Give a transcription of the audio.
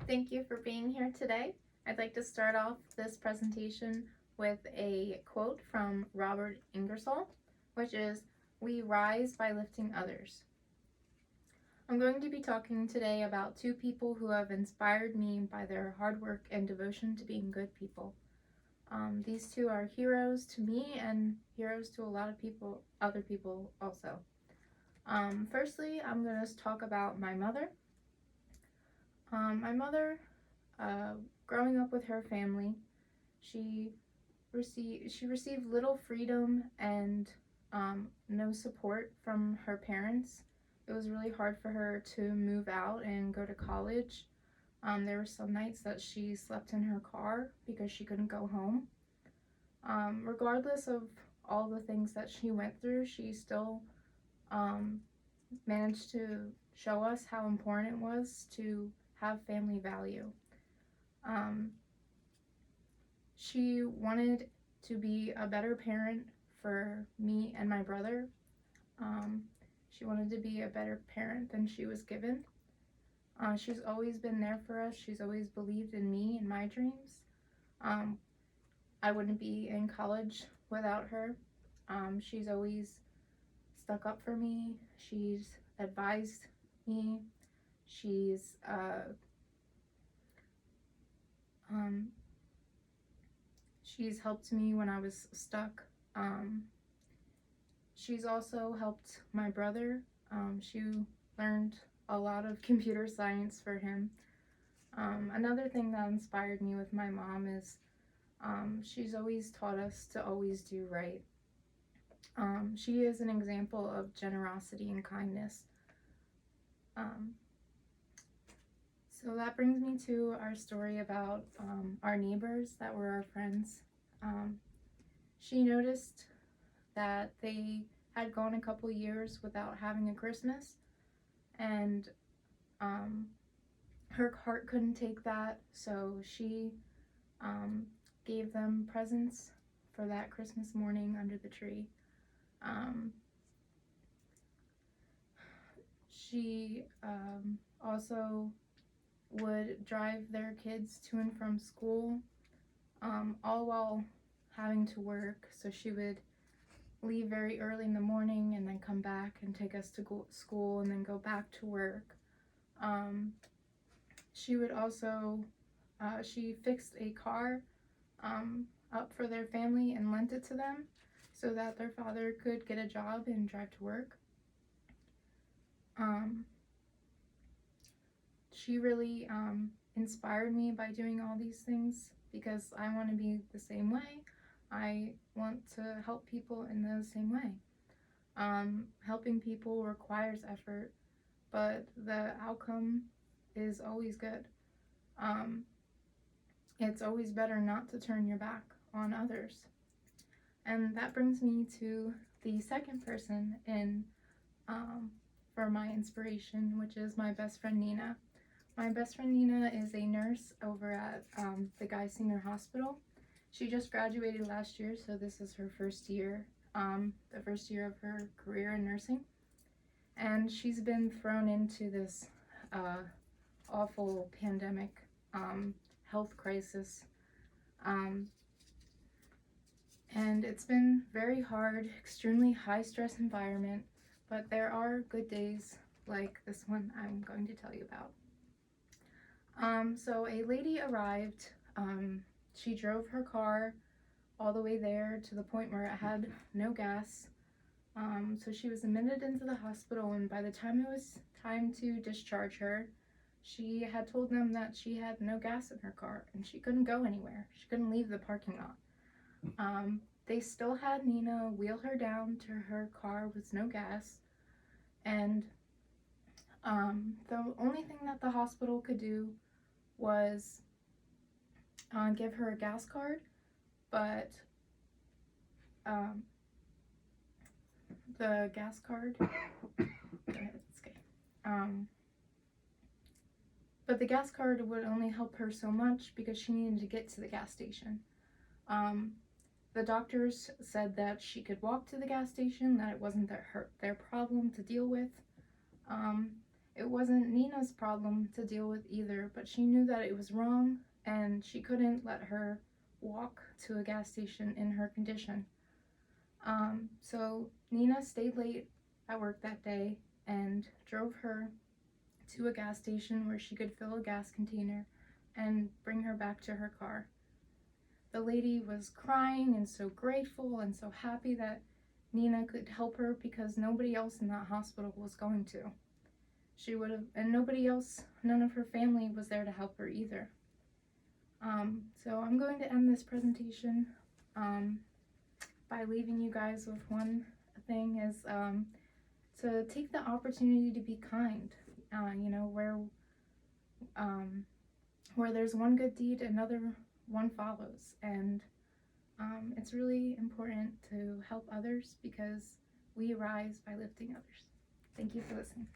Thank you for being here today. I'd like to start off this presentation with a quote from Robert Ingersoll, which is, "We rise by lifting others." I'm going to be talking today about two people who have inspired me by their hard work and devotion to being good people. These two are heroes to me and heroes to a lot of people, other people also. Firstly, I'm going to talk about my mother. My mother, uh, growing up with her family, she received little freedom and no support from her parents. It was really hard for her to move out and go to college. There were some nights that she slept in her car because she couldn't go home. Regardless of all the things that she went through, she still um, managed to show us how important it was to have family value. Um, she wanted to be a better parent for me and my brother. Um, she wanted to be a better parent than she was given. She's always been there for us. She's always believed in me and my dreams. Um, I wouldn't be in college without her. She's always stuck up for me. She's advised me. She's um, she's helped me when I was stuck. She's also helped my brother. She learned a lot of computer science for him. Another thing that inspired me with my mom is she's always taught us to always do right. She is an example of generosity and kindness. Um, so that brings me to our story about our neighbors that were our friends. She noticed that they had gone a couple years without having a Christmas, and her heart couldn't take that, so she gave them presents for that Christmas morning under the tree. She also would drive their kids to and from school, all while having to work. So she would leave very early in the morning and then come back and take us to school and then go back to work. She would also, she fixed a car up for their family and lent it to them so that their father could get a job and drive to work. She really inspired me by doing all these things because I want to be the same way. I want to help people in the same way. Helping people requires effort, but the outcome is always good. It's always better not to turn your back on others. And that brings me to the second person in for my inspiration, which is my best friend Nina. My best friend Nina is a nurse over at the Geisinger Hospital. She just graduated last year, so this is her first year, the first year of her career in nursing. And she's been thrown into this awful pandemic health crisis. And it's been very hard, extremely high stress environment, but there are good days like this one I'm going to tell you about. So a lady arrived. She drove her car all the way there to the point where it had no gas. So she was admitted into the hospital, and by the time it was time to discharge her, she had told them that she had no gas in her car and she couldn't go anywhere. She couldn't leave the parking lot. They still had Nina wheel her down to her car with no gas, and the only thing that the hospital could do was give her a gas card, but the gas card, go ahead, it's okay. But the gas card would only help her so much because she needed to get to the gas station. The doctors said that she could walk to the gas station, that it wasn't their problem to deal with. it wasn't Nina's problem to deal with either, but she knew that it was wrong and she couldn't let her walk to a gas station in her condition. So Nina stayed late at work that day and drove her to a gas station where she could fill a gas container and bring her back to her car. The lady was crying and so grateful and so happy that Nina could help her because nobody else in that hospital was going to. She would have, and nobody else, none of her family was there to help her either. So I'm going to end this presentation by leaving you guys with one thing is to take the opportunity to be kind. You know, where there's one good deed, another one follows, and it's really important to help others because we rise by lifting others. Thank you for listening.